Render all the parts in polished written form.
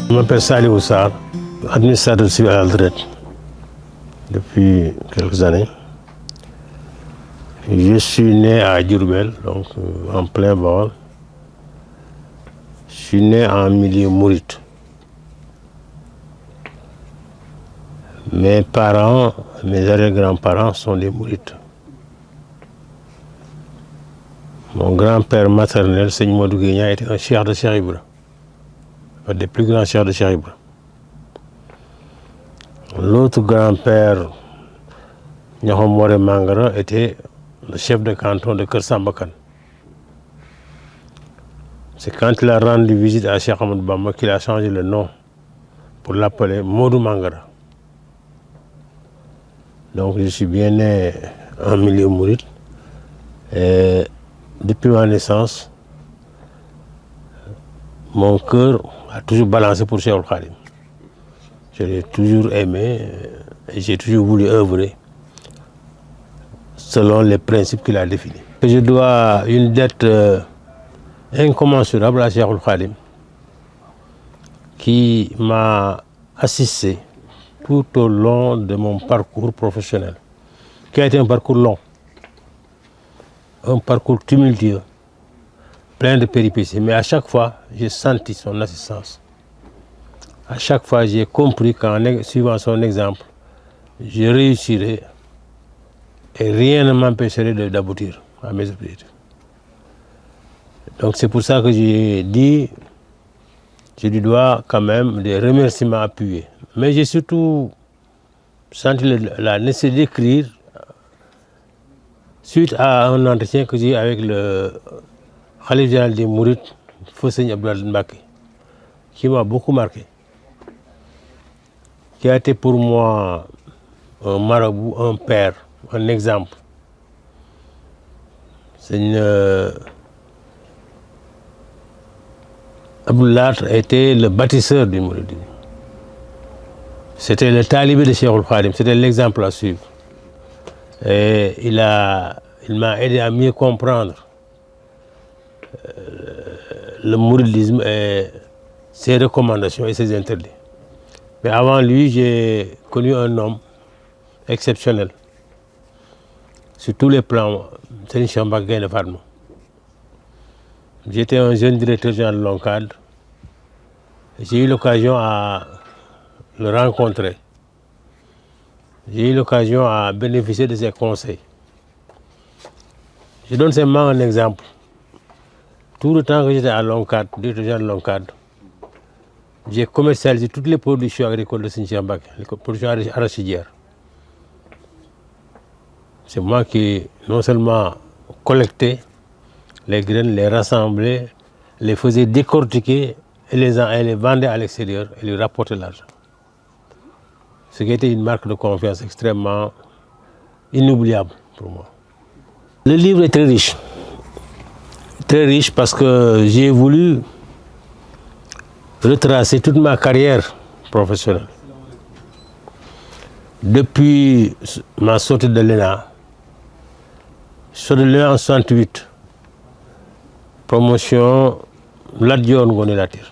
Je m'appelle Salih Oussar, administrateur civil à la retraite depuis quelques années. Je suis né à Diourbel, donc en plein Baol. Je suis né en milieu mouride. Mes parents, mes arrière-grands-parents sont des mourides. Mon grand-père maternel, Seigneur Modou Guénia, était un cheikh de Cheikh Ibra, un des plus grands cheikhs de Cheikh Ibra. L'autre grand-père, Niakhom More Mangara, était le chef de canton de Keur Samba Kane. C'est quand il a rendu visite à Cheikh Ahmadou Bamba qu'il a changé le nom pour l'appeler Modou Mangara. Donc je suis bien né en milieu mouride. Et depuis ma naissance, mon cœur a toujours balancé pour Cheikhoul Khadim. Je l'ai toujours aimé et j'ai toujours voulu œuvrer selon les principes qu'il a définis. Je dois une dette incommensurable à Cheikhoul Khadim qui m'a assisté tout au long de mon parcours professionnel, qui a été un parcours long, un parcours tumultueux, plein de péripéties. Mais à chaque fois, j'ai senti son assistance. À chaque fois, j'ai compris qu'en suivant son exemple, je réussirai et rien ne m'empêcherait d'aboutir à mes objectifs. Donc c'est pour ça que j'ai dit, je lui dois quand même des remerciements appuyés. Mais j'ai surtout senti la nécessité d'écrire suite à un entretien que j'ai eu avec le Khalife général des Mourides, Feu Seigneur Abdoul Mbacké, qui m'a beaucoup marqué, qui a été pour moi un marabout, un père, un exemple. Seigneur Abdoul Lat était le bâtisseur du Mouridisme. C'était le talibé de Cheikhoul Khadim, c'était l'exemple à suivre. Et il m'a aidé à mieux comprendre le mouridisme et ses recommandations et ses interdits. Mais avant lui, j'ai connu un homme exceptionnel sur tous les plans, Serigne Cheikh Mbacké Gaïndé Fatma. J'étais un jeune directeur général de l'ONCAD. J'ai eu l'occasion à le rencontrer. J'ai eu l'occasion à bénéficier de ses conseils. Je donne seulement un exemple. Tout le temps que j'étais à l'ONCAD, directeur général de l'ONCAD, j'ai commercialisé toutes les productions agricoles de Serigne Cheikh Mbacké, les productions arachidières. C'est moi qui non seulement collectais les graines, les rassemblais, les faisais décortiquer et les vendais à l'extérieur et lui rapportais l'argent. Ce qui était une marque de confiance extrêmement inoubliable pour moi. Le livre est très riche parce que j'ai voulu retracer toute ma carrière professionnelle. Depuis ma sortie de l'ENA, je suis de l'ENA en 68, promotion Lat Dior Ngoné Latyr.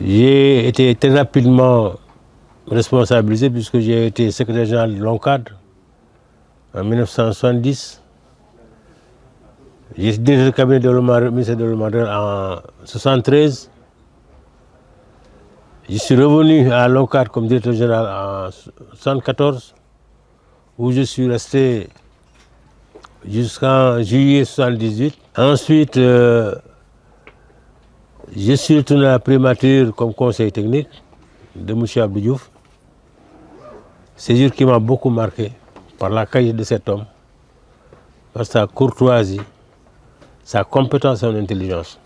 J'ai été très rapidement responsabilisé puisque j'ai été secrétaire général de l'ONCAD en 1970. J'ai été directeur du cabinet de ministère de développement en 1973. Je suis revenu à l'ONCAD comme directeur général en 1974, où je suis resté jusqu'en juillet 1978. Ensuite, je suis retourné à la primature comme conseiller technique de M. Abdou Diouf. Séjour qui m'a beaucoup marqué par la qualité de cet homme, par sa courtoisie, sa compétence et son intelligence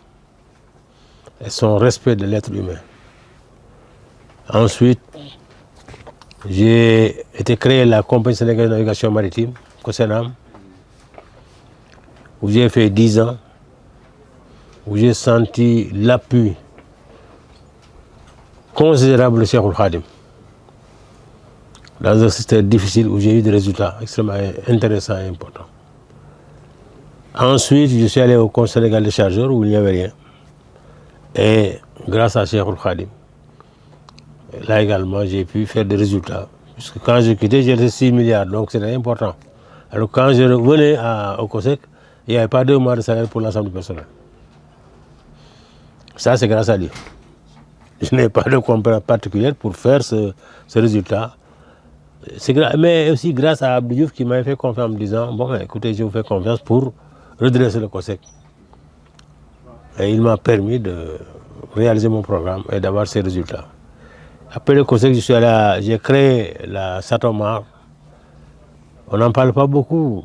et son respect de l'être humain. Ensuite, j'ai été créé la Compagnie sénégalaise de navigation maritime, COSENAM, où j'ai fait 10 ans, où j'ai senti l'appui considérable de Cheikhoul Khadim dans un secteur difficile où j'ai eu des résultats extrêmement intéressants et importants. Ensuite, je suis allé au Conseil sénégalais des chargeurs où il n'y avait rien. Et grâce à Cheikhoul Khadim, là également, j'ai pu faire des résultats. Puisque quand j'ai quitté, j'étais 6 milliards, donc c'était important. Alors quand je revenais au COSEC, il n'y avait pas 2 mois de salaire pour l'ensemble du personnel. Ça, c'est grâce à lui. Je n'ai pas de compétence particulière pour faire ce résultat. Mais aussi grâce à Abdou Diouf qui m'avait fait confiance en me disant, bon, écoutez, je vous fais confiance pour redresser le COSEC. Et il m'a permis de réaliser mon programme et d'avoir ces résultats. Après le COSEC, j'ai créé la SATOMAR. On n'en parle pas beaucoup.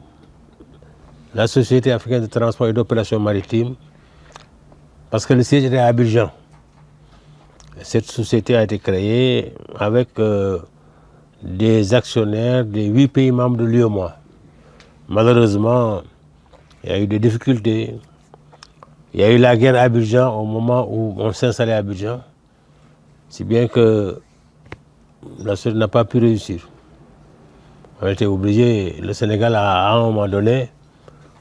La Société africaine de transport et d'opération maritime, parce que le siège était à Abidjan. Cette société a été créée avec des actionnaires des 8 pays membres de l'UEMOA. Malheureusement, il y a eu des difficultés. Il y a eu la guerre à Abidjan au moment où on s'installait à Abidjan, si bien que la société n'a pas pu réussir. On a été obligé, le Sénégal à un moment donné,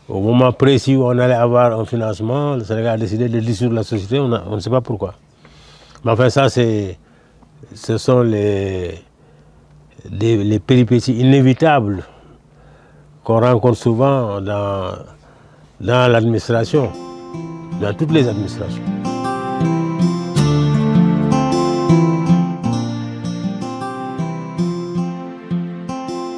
au moment précis où on allait avoir un financement, le Sénégal a décidé de dissoudre la société, on ne sait pas pourquoi. Mais enfin ça, ce sont les péripéties inévitables qu'on rencontre souvent dans l'administration, dans toutes les administrations.